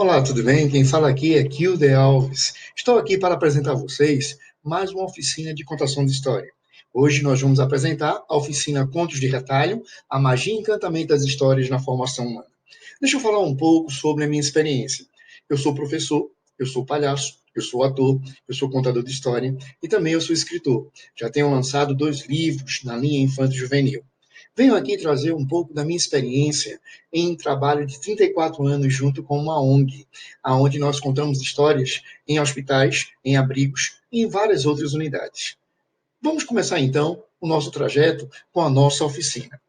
Olá, tudo bem? Quem fala aqui é Kilder Alves. Estou aqui para apresentar a vocês mais uma oficina de contação de história. Hoje nós vamos apresentar a oficina Contos de Retalho, a magia e encantamento das histórias na formação humana. Deixa eu falar um pouco sobre a minha experiência. Eu sou professor, eu sou palhaço, eu sou ator, eu sou contador de história e também eu sou escritor. Já tenho lançado 2 livros na linha infanto-juvenil. Venho aqui trazer um pouco da minha experiência em trabalho de 34 anos junto com uma ONG, aonde nós contamos histórias em hospitais, em abrigos e em várias outras unidades. Vamos começar então o nosso trajeto com a nossa oficina.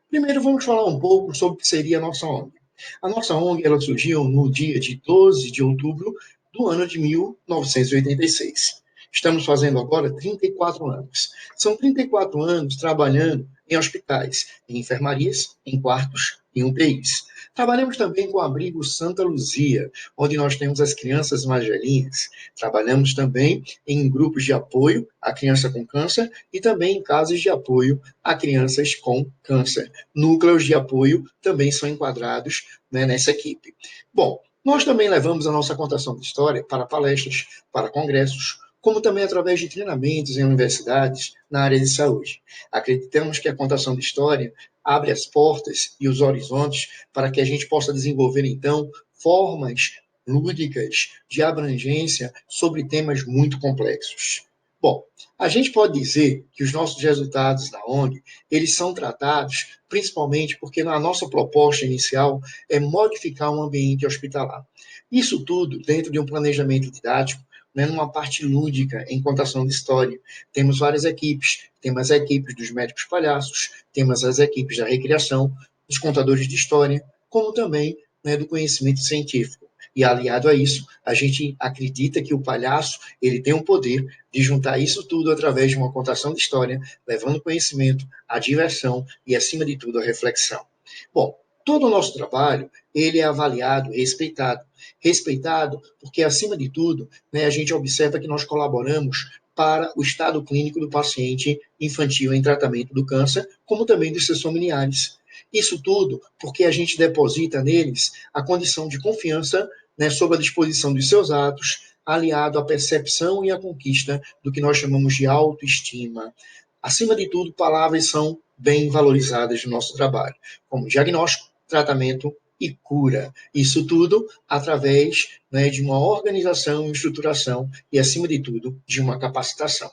Primeiro vamos falar um pouco sobre o que seria a nossa ONG. A nossa ONG ela surgiu no dia de 12 de outubro do ano de 1986. Estamos fazendo agora 34 anos. São 34 anos trabalhando em hospitais, em enfermarias, em quartos, em UTIs. Trabalhamos também com o abrigo Santa Luzia, onde nós temos as crianças mais velhinhas. Trabalhamos também em grupos de apoio à criança com câncer e também em casas de apoio a crianças com câncer. Núcleos de apoio também são enquadrados, né, nessa equipe. Bom, nós também levamos a nossa contação de história para palestras, para congressos, como também através de treinamentos em universidades na área de saúde. Acreditamos que a contação de história abre as portas e os horizontes para que a gente possa desenvolver, então, formas lúdicas de abrangência sobre temas muito complexos. Bom, a gente pode dizer que os nossos resultados da ONG, eles são tratados principalmente porque a nossa proposta inicial é modificar um ambiente hospitalar. Isso tudo dentro de um planejamento didático, né, numa parte lúdica em contação de história. Temos várias equipes, temos as equipes dos médicos palhaços, temos as equipes da recreação, dos contadores de história, como também, né, do conhecimento científico. E aliado a isso, a gente acredita que o palhaço ele tem o poder de juntar isso tudo através de uma contação de história, levando conhecimento, a diversão e, acima de tudo, a reflexão. Bom, todo o nosso trabalho ele é avaliado, respeitado. Respeitado porque, acima de tudo, né, a gente observa que nós colaboramos para o estado clínico do paciente infantil em tratamento do câncer, como também dos seus familiares. Isso tudo porque a gente deposita neles a condição de confiança, né, sob a disposição dos seus atos, aliado à percepção e à conquista do que nós chamamos de autoestima. Acima de tudo, palavras são bem valorizadas no nosso trabalho, como diagnóstico, tratamento e cura. Isso tudo através, né, de uma organização e estruturação e, acima de tudo, de uma capacitação.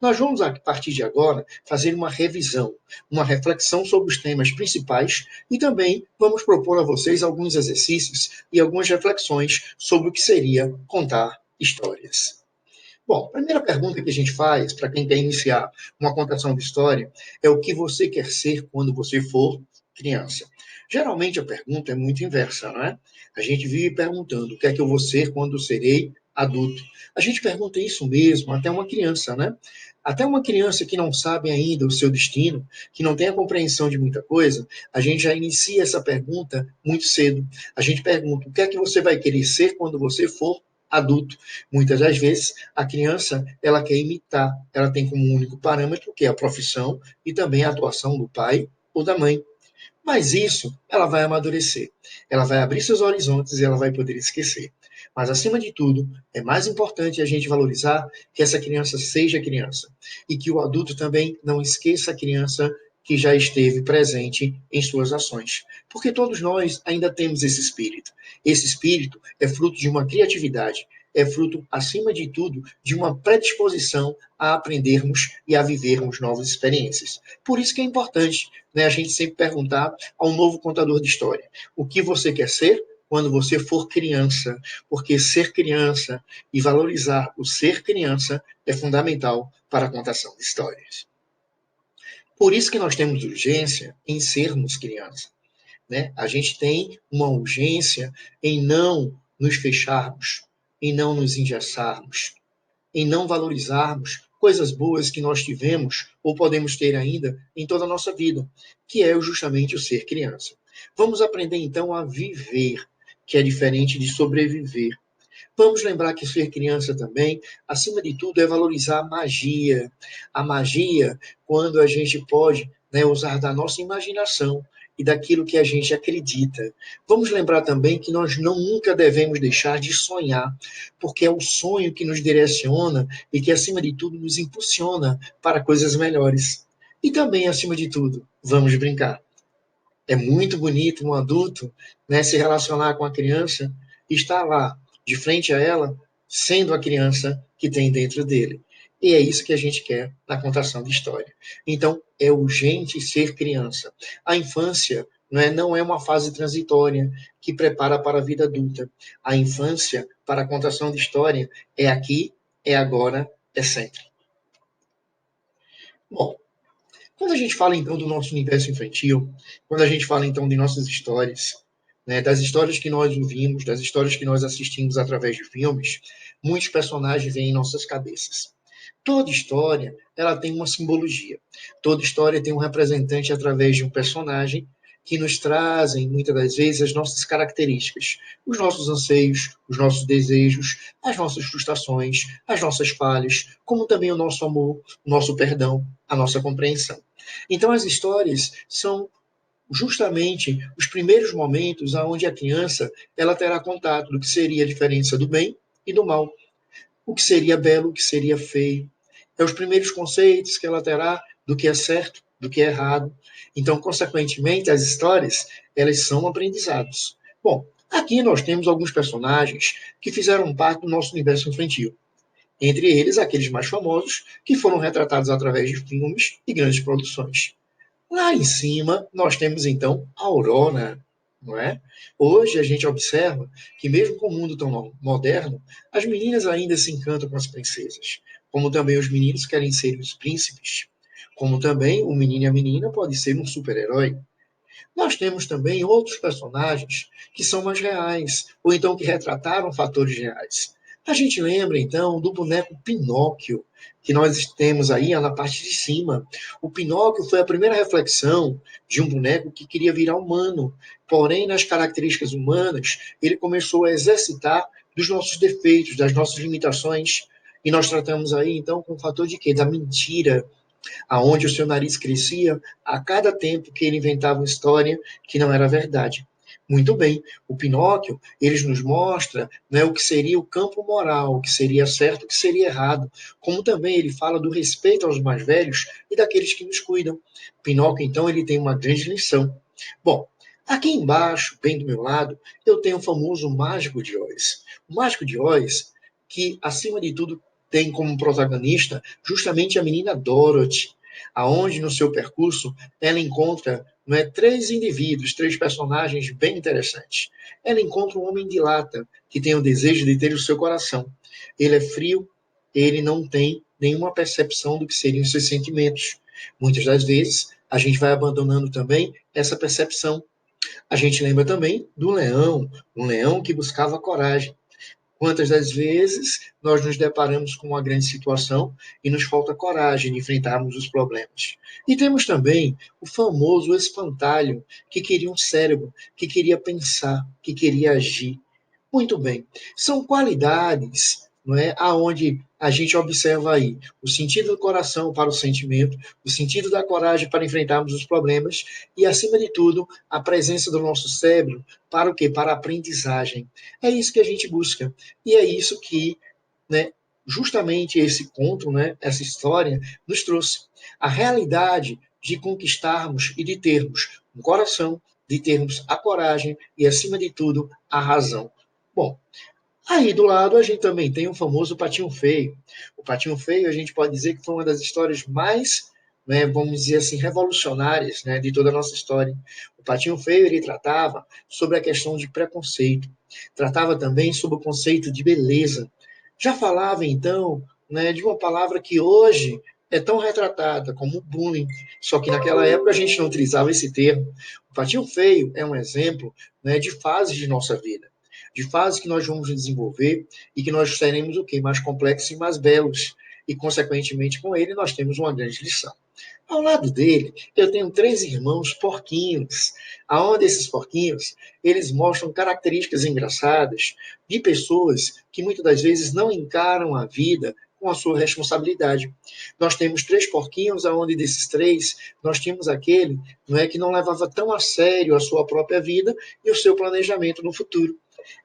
Nós vamos, a partir de agora, fazer uma revisão, uma reflexão sobre os temas principais e também vamos propor a vocês alguns exercícios e algumas reflexões sobre o que seria contar histórias. Bom, a primeira pergunta que a gente faz para quem quer iniciar uma contação de história é o que você quer ser quando você for criança. Geralmente a pergunta é muito inversa, não é? A gente vive perguntando o que é que eu vou ser quando serei adulto. A gente pergunta isso mesmo até uma criança, né? Até uma criança que não sabe ainda o seu destino, que não tem a compreensão de muita coisa, a gente já inicia essa pergunta muito cedo. A gente pergunta o que é que você vai querer ser quando você for adulto. Muitas das vezes, a criança, ela quer imitar, ela tem como único parâmetro, que é a profissão e também a atuação do pai ou da mãe. Mas isso, ela vai amadurecer. Ela vai abrir seus horizontes e ela vai poder esquecer. Mas, acima de tudo, é mais importante a gente valorizar que essa criança seja criança. E que o adulto também não esqueça a criança que já esteve presente em suas ações. Porque todos nós ainda temos esse espírito. Esse espírito é fruto de uma criatividade, é fruto, acima de tudo, de uma predisposição a aprendermos e a vivermos novas experiências. Por isso que é importante, né, a gente sempre perguntar a um novo contador de história o que você quer ser quando você for criança, porque ser criança e valorizar o ser criança é fundamental para a contação de histórias. Por isso que nós temos urgência em sermos criança, né? A gente tem uma urgência em não nos fecharmos, em não nos engessarmos, em não valorizarmos coisas boas que nós tivemos ou podemos ter ainda em toda a nossa vida, que é justamente o ser criança. Vamos aprender então a viver, que é diferente de sobreviver. Vamos lembrar que ser criança também, acima de tudo, é valorizar a magia. A magia, quando a gente pode, né, usar da nossa imaginação e daquilo que a gente acredita. Vamos lembrar também que nós nunca devemos deixar de sonhar, porque é o sonho que nos direciona e que, acima de tudo, nos impulsiona para coisas melhores. E também, acima de tudo, vamos brincar. É muito bonito um adulto, né, se relacionar com a criança e estar lá, de frente a ela, sendo a criança que tem dentro dele. E é isso que a gente quer na contação de história. Então, é urgente ser criança. A infância não é uma fase transitória que prepara para a vida adulta. A infância, para a contação de história, é aqui, é agora, é sempre. Bom, quando a gente fala, então, do nosso universo infantil, quando a gente fala, então, de nossas histórias, né, das histórias que nós ouvimos, das histórias que nós assistimos através de filmes, muitos personagens vêm em nossas cabeças. Toda história, ela tem uma simbologia. Toda história tem um representante através de um personagem que nos trazem, muitas das vezes, as nossas características, os nossos anseios, os nossos desejos, as nossas frustrações, as nossas falhas, como também o nosso amor, o nosso perdão, a nossa compreensão. Então, as histórias são justamente os primeiros momentos onde a criança ela terá contato do que seria a diferença do bem e do mal, o que seria belo, o que seria feio. É os primeiros conceitos que ela terá do que é certo, do que é errado. Então, consequentemente, as histórias, elas são aprendizados. Bom, aqui nós temos alguns personagens que fizeram parte do nosso universo infantil. Entre eles, aqueles mais famosos, que foram retratados através de filmes e grandes produções. Lá em cima, nós temos então a Aurora, não é? Hoje a gente observa que mesmo com o mundo tão moderno, as meninas ainda se encantam com as princesas, como também os meninos querem ser os príncipes, como também o menino e a menina pode ser um super-herói. Nós temos também outros personagens que são mais reais, ou então que retrataram fatores reais. A gente lembra, então, do boneco Pinóquio, que nós temos aí na parte de cima. O Pinóquio foi a primeira reflexão de um boneco que queria virar humano, porém, nas características humanas, ele começou a exercitar dos nossos defeitos, das nossas limitações, e nós tratamos aí, então, com o fator de quê? Da mentira, aonde o seu nariz crescia a cada tempo que ele inventava uma história que não era verdade. Muito bem, o Pinóquio, ele nos mostra, né, o que seria o campo moral, o que seria certo, o que seria errado, como também ele fala do respeito aos mais velhos e daqueles que nos cuidam. Pinóquio, então, ele tem uma grande lição. Bom, aqui embaixo, bem do meu lado, eu tenho o famoso Mágico de Oz. O Mágico de Oz, que, acima de tudo, tem como protagonista justamente a menina Dorothy, aonde no seu percurso ela encontra três indivíduos, três personagens bem interessantes. Ela encontra um homem de lata que tem o desejo de ter o seu coração. Ele é frio, ele não tem nenhuma percepção do que seriam os seus sentimentos. Muitas das vezes a gente vai abandonando também essa percepção. A gente lembra também do leão, um leão que buscava coragem. Quantas das vezes nós nos deparamos com uma grande situação e nos falta coragem de enfrentarmos os problemas? E temos também o famoso espantalho, que queria um cérebro, que queria pensar, que queria agir. Muito bem, são qualidades, não é, aonde a gente observa aí o sentido do coração para o sentimento, o sentido da coragem para enfrentarmos os problemas e, acima de tudo, a presença do nosso cérebro para o quê? Para a aprendizagem. É isso que a gente busca. E é isso que, né, justamente esse conto, né, essa história, nos trouxe. A realidade de conquistarmos e de termos um coração, de termos a coragem e, acima de tudo, a razão. Bom, aí do lado a gente também tem o famoso Patinho Feio. O Patinho Feio a gente pode dizer que foi uma das histórias mais, né, vamos dizer assim, revolucionárias, né, de toda a nossa história. O Patinho Feio ele tratava sobre a questão de preconceito, tratava também sobre o conceito de beleza. Já falava então, né, de uma palavra que hoje é tão retratada como bullying, só que naquela época a gente não utilizava esse termo. O Patinho Feio é um exemplo, né, de fases de nossa vida, de fases que nós vamos desenvolver e que nós seremos o quê? Mais complexos e mais belos. E, consequentemente, com ele, nós temos uma grande lição. Ao lado dele, eu tenho três irmãos porquinhos, aonde esses porquinhos, eles mostram características engraçadas de pessoas que muitas das vezes não encaram a vida com a sua responsabilidade. Nós temos 3 porquinhos, aonde desses 3, nós tínhamos aquele, não é, que não levava tão a sério a sua própria vida e o seu planejamento no futuro.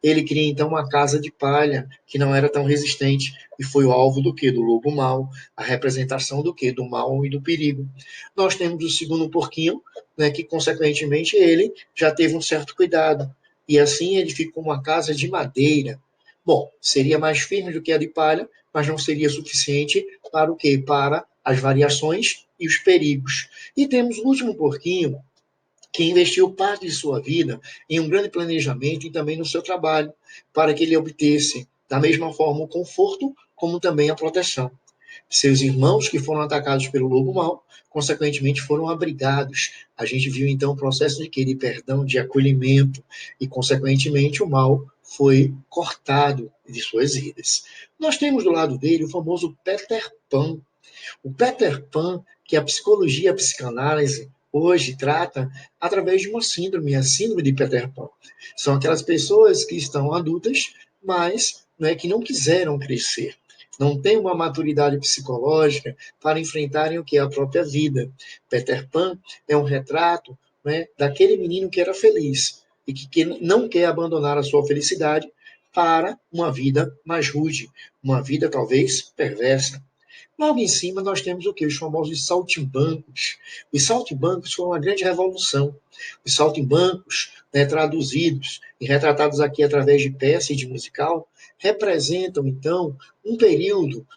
Ele cria então uma casa de palha que não era tão resistente e foi o alvo do que? Do lobo mau, a representação do que? Do mal e do perigo. Nós temos o segundo porquinho, né, que consequentemente ele já teve um certo cuidado e assim ele ficou uma casa de madeira. Bom, seria mais firme do que a de palha, mas não seria suficiente para o quê? Para as variações e os perigos. E temos o último porquinho, que investiu parte de sua vida em um grande planejamento e também no seu trabalho, para que ele obtesse, da mesma forma, o conforto, como também a proteção. Seus irmãos, que foram atacados pelo lobo mau, consequentemente foram abrigados. A gente viu então o processo de quê? De perdão, de acolhimento, e consequentemente o mal foi cortado de suas vidas. Nós temos do lado dele o famoso Peter Pan. O Peter Pan, que a psicologia, a psicanálise hoje trata através de uma síndrome, a síndrome de Peter Pan. São aquelas pessoas que estão adultas, mas que não quiseram crescer, não têm uma maturidade psicológica para enfrentarem o que é a própria vida. Peter Pan é um retrato, daquele menino que era feliz e que não quer abandonar a sua felicidade para uma vida mais rude, uma vida talvez perversa. Logo em cima nós temos o que? Os famosos saltimbancos. Os saltimbancos foram uma grande revolução. Os saltimbancos, traduzidos e retratados aqui através de peça e de musical, representam, então, um período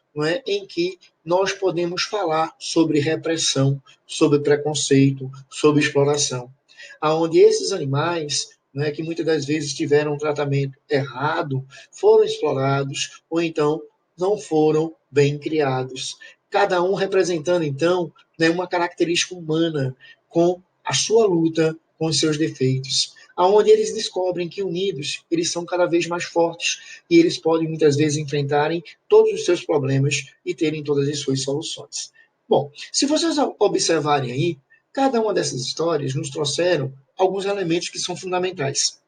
em que nós podemos falar sobre repressão, sobre preconceito, sobre exploração. Onde esses animais, que muitas das vezes tiveram um tratamento errado, foram explorados ou então não foram bem criados. Cada um representando, então, uma característica humana com a sua luta, com os seus defeitos. Onde eles descobrem que unidos, eles são cada vez mais fortes e eles podem, muitas vezes, enfrentarem todos os seus problemas e terem todas as suas soluções. Bom, se vocês observarem aí, cada uma dessas histórias nos trouxeram alguns elementos que são fundamentais,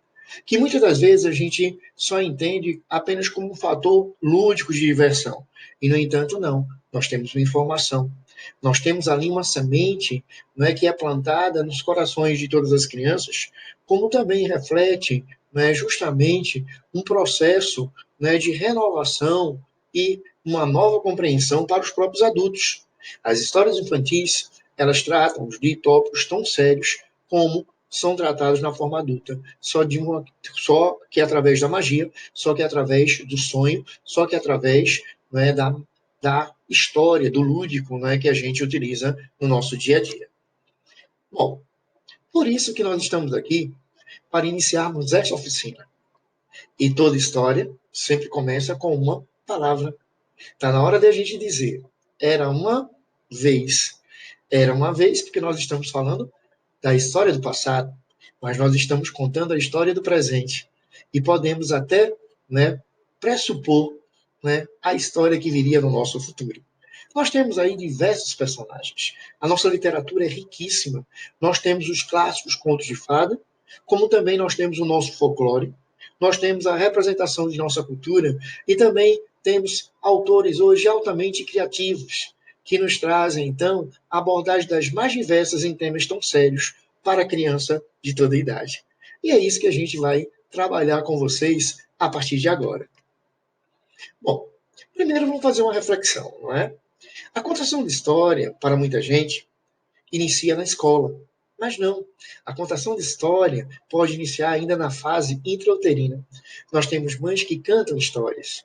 que muitas das vezes a gente só entende apenas como um fator lúdico de diversão. E, no entanto, não. Nós temos uma informação. Nós temos ali uma semente que é plantada nos corações de todas as crianças, como também reflete justamente um processo de renovação e uma nova compreensão para os próprios adultos. As histórias infantis, elas tratam de tópicos tão sérios como são tratados na forma adulta, só que através da magia, só que através do sonho, só que através da história, do lúdico que a gente utiliza no nosso dia a dia. Bom, por isso que nós estamos aqui para iniciarmos esta oficina. E toda história sempre começa com uma palavra. Está na hora de a gente dizer, era uma vez. Era uma vez, porque nós estamos falando da história do passado, mas nós estamos contando a história do presente. E podemos até pressupor a história que viria no nosso futuro. Nós temos aí diversos personagens. A nossa literatura é riquíssima. Nós temos os clássicos contos de fada, como também nós temos o nosso folclore, nós temos a representação de nossa cultura e também temos autores hoje altamente criativos, que nos trazem, então, a abordagem das mais diversas em temas tão sérios para a criança de toda idade. E é isso que a gente vai trabalhar com vocês a partir de agora. Bom, primeiro vamos fazer uma reflexão, não é? A contação de história, para muita gente, inicia na escola. Mas não. A contação de história pode iniciar ainda na fase intrauterina. Nós temos mães que cantam histórias,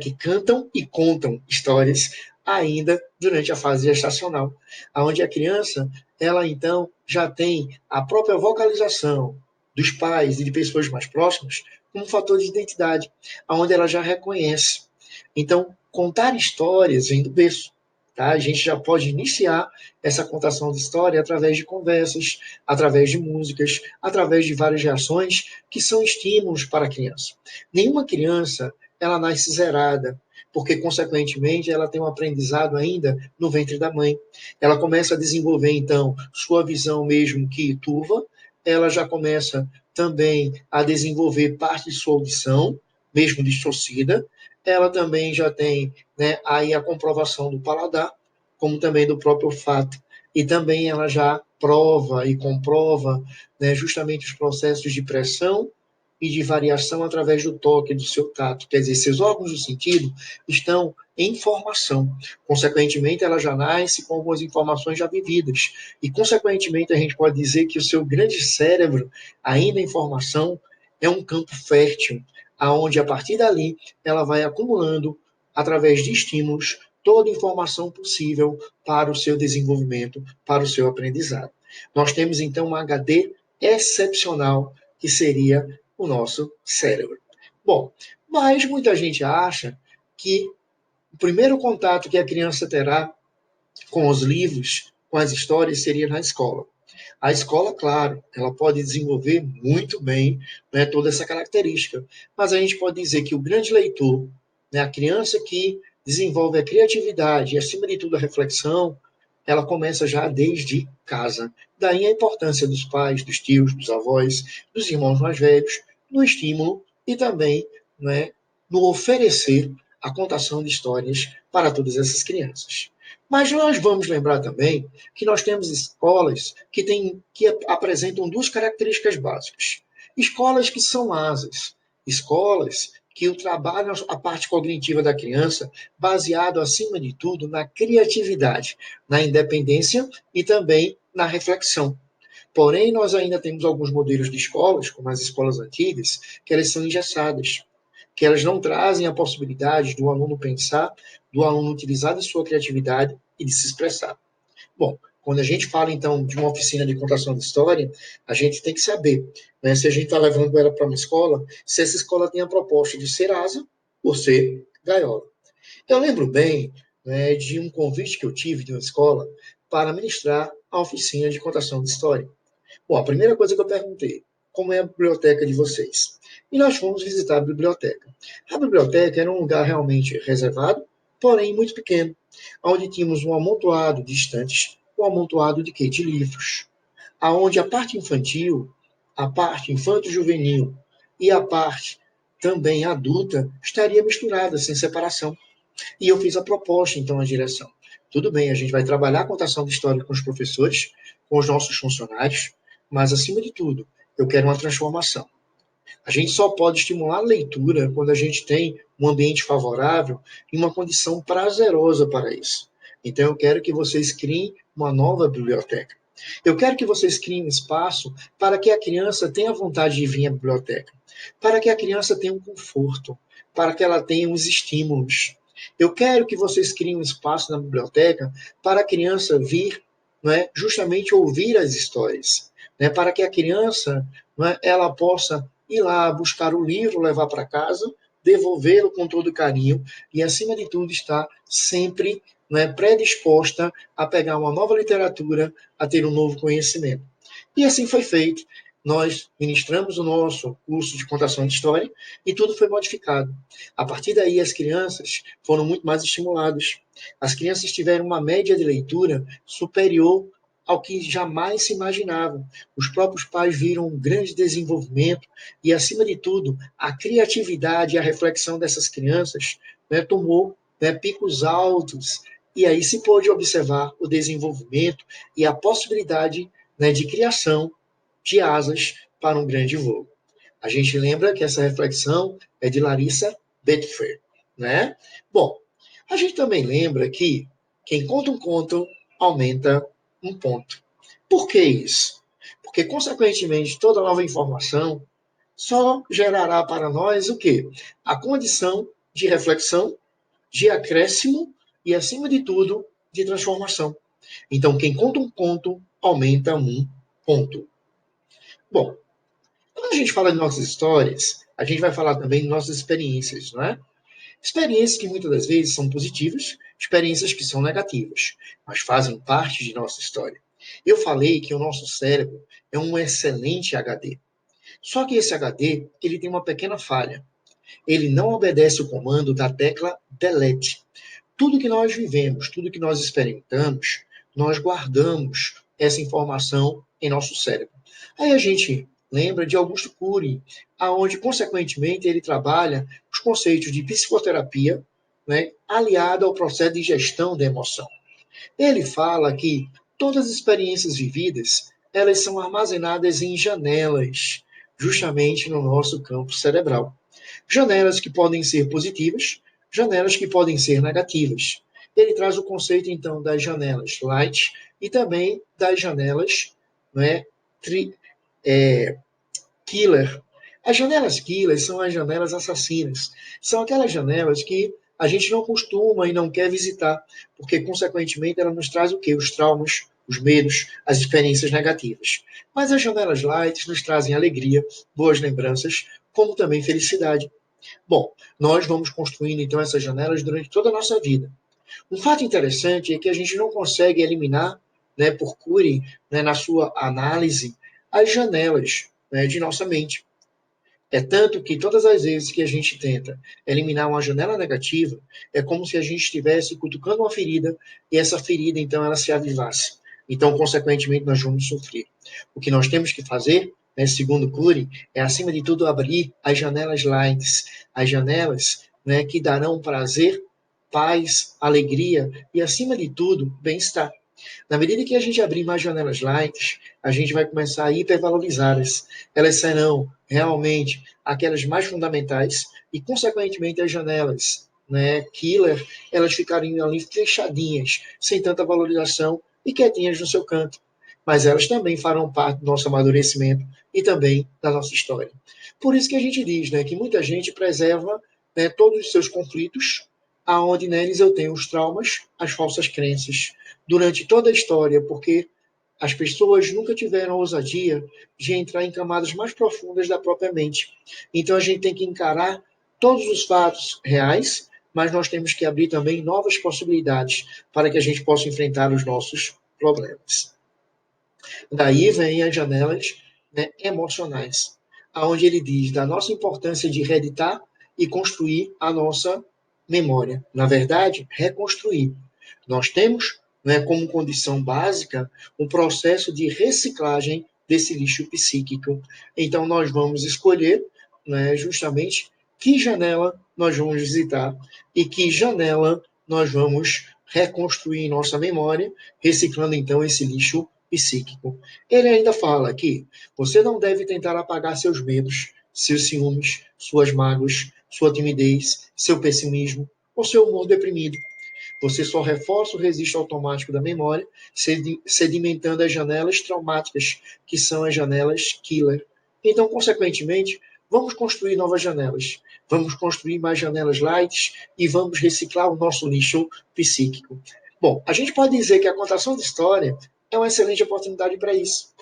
que cantam e contam histórias ainda durante a fase gestacional, onde a criança, ela então já tem a própria vocalização dos pais e de pessoas mais próximas como um fator de identidade, onde ela já reconhece. Então, contar histórias vem do berço. Tá? A gente já pode iniciar essa contação de história através de conversas, através de músicas, através de várias reações que são estímulos para a criança. Nenhuma criança ela nasce zerada, porque, consequentemente, ela tem um aprendizado ainda no ventre da mãe. Ela começa a desenvolver, então, sua visão mesmo que turva, ela já começa também a desenvolver parte de sua audição, mesmo distorcida. Ela também já tem, né, aí a comprovação do paladar, como também do próprio olfato. E também ela já prova e comprova, né, justamente os processos de pressão e de variação através do toque, do seu tato. Quer dizer, seus órgãos do sentido estão em formação. Consequentemente, ela já nasce com algumas informações já vividas. E, consequentemente, a gente pode dizer que o seu grande cérebro, ainda em formação, é um campo fértil, aonde a partir dali ela vai acumulando, através de estímulos, toda a informação possível para o seu desenvolvimento, para o seu aprendizado. Nós temos então um HD excepcional, que seria o nosso cérebro. Bom, mas muita gente acha que o primeiro contato que a criança terá com os livros, com as histórias, seria na escola. A escola, claro, ela pode desenvolver muito bem, né, toda essa característica, mas a gente pode dizer que o grande leitor, né, a criança que desenvolve a criatividade e, acima de tudo, a reflexão, ela começa já desde casa. Daí a importância dos pais, dos tios, dos avós, dos irmãos mais velhos, no estímulo e também, né, no oferecer a contação de histórias para todas essas crianças. Mas nós vamos lembrar também que nós temos escolas que apresentam duas características básicas. Escolas que são asas, escolas que o trabalham a parte cognitiva da criança, baseado, acima de tudo, na criatividade, na independência e também na reflexão. Porém, nós ainda temos alguns modelos de escolas, como as escolas antigas, que elas são engessadas, que elas não trazem a possibilidade do aluno pensar, do aluno utilizar a sua criatividade e de se expressar. Bom, quando a gente fala, então, de uma oficina de contação de história, a gente tem que saber, né, se a gente está levando ela para uma escola, se essa escola tem a proposta de ser asa ou ser gaiola. Eu lembro bem, né, de um convite que eu tive de uma escola para ministrar a oficina de contação de história. Bom, a primeira coisa que eu perguntei, como é a biblioteca de vocês? E nós fomos visitar a biblioteca. A biblioteca era um lugar realmente reservado, porém muito pequeno, onde tínhamos um amontoado de estantes, um amontoado de quê? De livros, aonde a parte infantil, a parte infanto-juvenil e a parte também adulta estaria misturada, sem separação. E eu fiz a proposta, então, à direção. Tudo bem, a gente vai trabalhar a contação de história com os professores, com os nossos funcionários, mas, acima de tudo, eu quero uma transformação. A gente só pode estimular a leitura quando a gente tem um ambiente favorável e uma condição prazerosa para isso. Então, eu quero que vocês criem uma nova biblioteca. Eu quero que vocês criem um espaço para que a criança tenha vontade de vir à biblioteca, para que a criança tenha um conforto, para que ela tenha uns estímulos. Eu quero que vocês criem um espaço na biblioteca para a criança vir, não é, justamente ouvir as histórias, né, para que a criança, não é, ela possa ir lá buscar o livro, levar para casa, devolvê-lo com todo carinho e, acima de tudo, estar sempre, não é, predisposta a pegar uma nova literatura, a ter um novo conhecimento. E assim foi feito. Nós ministramos o nosso curso de contação de história e tudo foi modificado. A partir daí, as crianças foram muito mais estimuladas. As crianças tiveram uma média de leitura superior ao que jamais se imaginava. Os próprios pais viram um grande desenvolvimento e, acima de tudo, a criatividade e a reflexão dessas crianças, né, tomou, né, picos altos, e aí se pôde observar o desenvolvimento e a possibilidade, né, de criação de asas para um grande voo. A gente lembra que essa reflexão é de Larissa Betfair, né? Bom, a gente também lembra que quem conta um conto aumenta um ponto. Por que isso? Porque, consequentemente, toda nova informação só gerará para nós o quê? A condição de reflexão, de acréscimo e, acima de tudo, de transformação. Então, quem conta um conto aumenta um ponto. Bom, quando a gente fala de nossas histórias, a gente vai falar também de nossas experiências, não é? Experiências que muitas das vezes são positivas, experiências que são negativas, mas fazem parte de nossa história. Eu falei que o nosso cérebro é um excelente HD. Só que esse HD, ele tem uma pequena falha. Ele não obedece o comando da tecla delete. Tudo que nós vivemos, tudo que nós experimentamos, nós guardamos essa informação em nosso cérebro. Aí a gente lembra de Augusto Cury, aonde, consequentemente, ele trabalha os conceitos de psicoterapia, né, aliado ao processo de gestão da emoção. Ele fala que todas as experiências vividas, elas são armazenadas em janelas, justamente no nosso campo cerebral. Janelas que podem ser positivas, janelas que podem ser negativas. Ele traz o conceito, então, das janelas light e também das janelas, né, killer. As janelas killer são as janelas assassinas. São aquelas janelas que a gente não costuma e não quer visitar, porque, consequentemente, ela nos traz o quê? Os traumas, os medos, as experiências negativas. Mas as janelas light nos trazem alegria, boas lembranças, como também felicidade. Bom, nós vamos construindo então essas janelas durante toda a nossa vida. Um fato interessante é que a gente não consegue eliminar, né, por Cury, né, na sua análise, as janelas, né, de nossa mente. É tanto que todas as vezes que a gente tenta eliminar uma janela negativa, é como se a gente estivesse cutucando uma ferida e essa ferida, então, ela se avivasse. Então, consequentemente, nós vamos sofrer. O que nós temos que fazer, né, segundo Cury, é, acima de tudo, abrir as janelas lights, as janelas, né, que darão prazer, paz, alegria e, acima de tudo, bem-estar. Na medida que a gente abrir mais janelas light, a gente vai começar a hipervalorizá-las. Elas serão realmente aquelas mais fundamentais e, consequentemente, as janelas, né, killer, elas ficariam ali fechadinhas, sem tanta valorização e quietinhas no seu canto. Mas elas também farão parte do nosso amadurecimento e também da nossa história. Por isso que a gente diz, né, que muita gente preserva, né, todos os seus conflitos, aonde neles eu tenho os traumas, as falsas crenças, durante toda a história, porque as pessoas nunca tiveram a ousadia de entrar em camadas mais profundas da própria mente. Então a gente tem que encarar todos os fatos reais, mas nós temos que abrir também novas possibilidades para que a gente possa enfrentar os nossos problemas. Daí vem as janelas, né, emocionais, aonde ele diz da nossa importância de reeditar e construir a nossa memória. Na verdade, reconstruir. Nós temos, né, como condição básica um processo de reciclagem desse lixo psíquico. Então, nós vamos escolher, né, justamente que janela nós vamos visitar e que janela nós vamos reconstruir em nossa memória, reciclando então esse lixo psíquico. Ele ainda fala que você não deve tentar apagar seus medos, seus ciúmes, suas mágoas, sua timidez, seu pessimismo ou seu humor deprimido. Você só reforça o registro automático da memória, sedimentando as janelas traumáticas, que são as janelas killer. Então, consequentemente, vamos construir novas janelas. Vamos construir mais janelas light e vamos reciclar o nosso lixo psíquico. Bom, a gente pode dizer que a contação de história é uma excelente oportunidade para isso.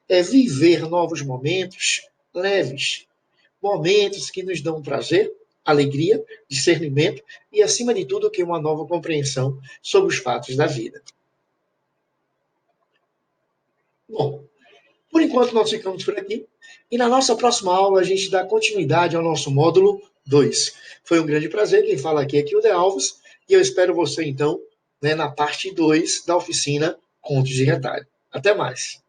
É viver novos momentos leves, momentos que nos dão prazer, alegria, discernimento e, acima de tudo, que uma nova compreensão sobre os fatos da vida. Bom, por enquanto nós ficamos por aqui e na nossa próxima aula a gente dá continuidade ao nosso módulo 2. Foi um grande prazer, quem fala aqui é Kilde Alves e eu espero você então, né, na parte 2 da oficina Contos de Retalho. Até mais!